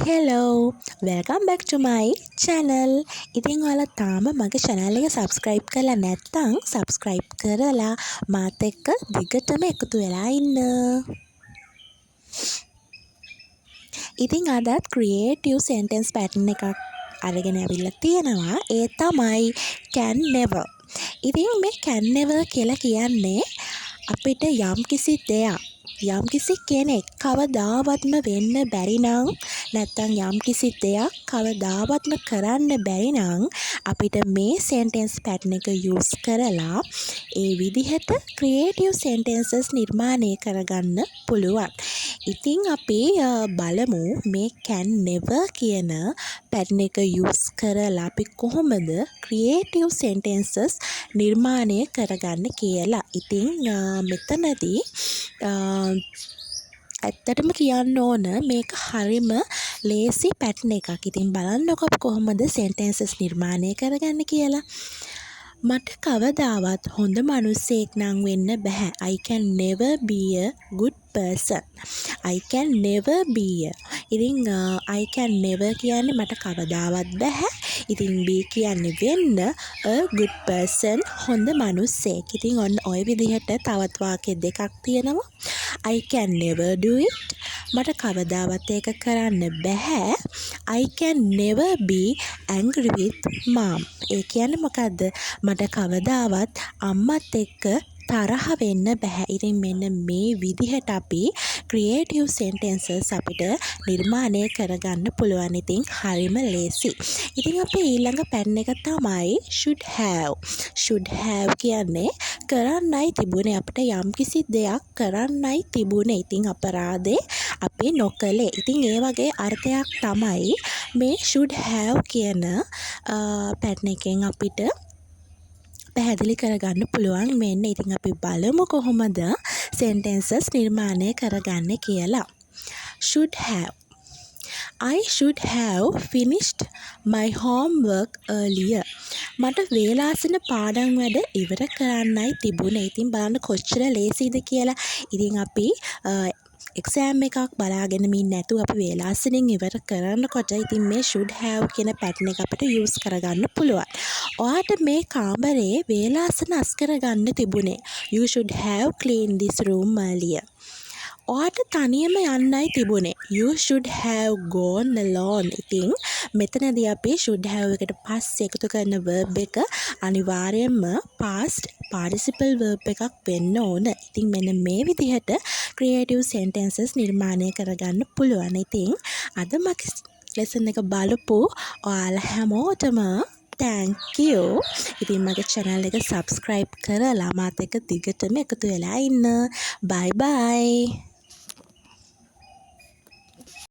Hello, welcome back to my channel. ඉතින් ඔයාලා තාම මගේ channel එක subscribe කරලා නැත්නම් subscribe කරලා මාත් එක්ක දිගටම එකතු වෙලා ඉන්න. ඉතින් අදත් creative sentence pattern එකක් අරගෙන ඇවිල්ලා තියෙනවා. ඒ තමයි can never. ඉතින් මේ can never කියලා කියන්නේ අපිට යම්කිසි දෙයක් යම්කිසි කෙනෙක් කවදාවත්ම වෙන්න බැරි නම් නැත්නම් යම්කිසි දෙයක් කවදාවත්ම කරන්න බැරි නම් අපිට මේ sentence pattern එක use කරලා ඒ විදිහට creative sentences නිර්මාණය කරගන්න පුළුවන්. ඉතින් අපි බලමු මේ can never කියන pattern එක use කරලා අපි කොහොමද creative sentences නිර්මාණය කරගන්න කියලා. ඉතින් මෙතනදී ඇත්තටම කියන්න ඕන මේක හරිම ලේසි පැටර්න් එකක්. ඉතින් බලන්නකො කොහොමද sentences නිර්මාණය කරගන්න කියලා. මට කවදාවත් හොඳ මිනිසෙක් නම් වෙන්න බෑ. I can never be a good person. I can never be a. ඉතින් I can never කියන්නේ මට කවදාවත් බෑ. ඉතින් be කියන්නේ වෙන්න a good person හොඳ මිනිසෙක්. ඉතින් ඔන්න ඔය විදිහට තවත් වාක්‍ය දෙකක් තියෙනවා. I can never do it. මට කවදාවත් ඒක කරන්න බෑ. I can never be angry with mom. ඒ කියන්නේ මොකද්ද? මට කවදාවත් අම්මත් එක්ක තරහ වෙන්න බෑ. ඉතින් මෙන්න මේ විදිහට අපි creative sentences අපිට නිර්මාණය කරගන්න පුළුවන්. ඉතින් හරිම ලේසි. ඉතින් අපි ඊළඟ pattern එක තමයි should have. should have කියන්නේ කරන්නයි තිබුණේ. අපිට යම්කිසි දෙයක් කරන්නයි තිබුණේ. ඉතින් අපරාධේ අපි නොකළේ. ඉතින් ඒ වගේ අර්ථයක් තමයි මේ should have කියන pattern එකෙන් අපිට පැහැදිලි කරගන්න පුළුවන් වෙන්න. ඉතින් අපි බලමු කොහොමද sentences නිර්මාණය කරගන්න කියලා. should have. I should have finished my homework earlier. මට වේලාසන පාඩම් වැඩ ඉවර කරන්නයි තිබුණේ. ඉතින් බලන්න කොච්චර ලේසිද කියලා. ඉතින් අපි එක්සෑම් එකක් බලාගෙන ඉන්න නැතුව අපි වේලාසනින් ඉවර කරනකොට ඉතින් මේ should have කියන pattern එක අපිට use කරගන්න පුළුවන්. ඔයාට මේ කාමරේ වේලාසන අස් කරගන්න තිබුණේ. You should have cleaned this room earlier. ඔයාට තනියම යන්නයි තිබුණේ. You should have gone alone. ඉතින් මෙතනදී අපි should have එකට පස්සේ එකතු කරන verb එක අනිවාර්යයෙන්ම past participle verb එකක් වෙන්න ඕන. ඉතින් මෙන්න මේ විදිහට creative sentences නිර්මාණය කරගන්න පුළුවන්. ඉතින් අද මගේ lesson එක බලපු ඔයාලා හැමෝටම thank you. ඉතින් මගේ channel එක subscribe කරලා මාත් එක්ක දිගටම එකතු වෙලා ඉන්න. bye bye.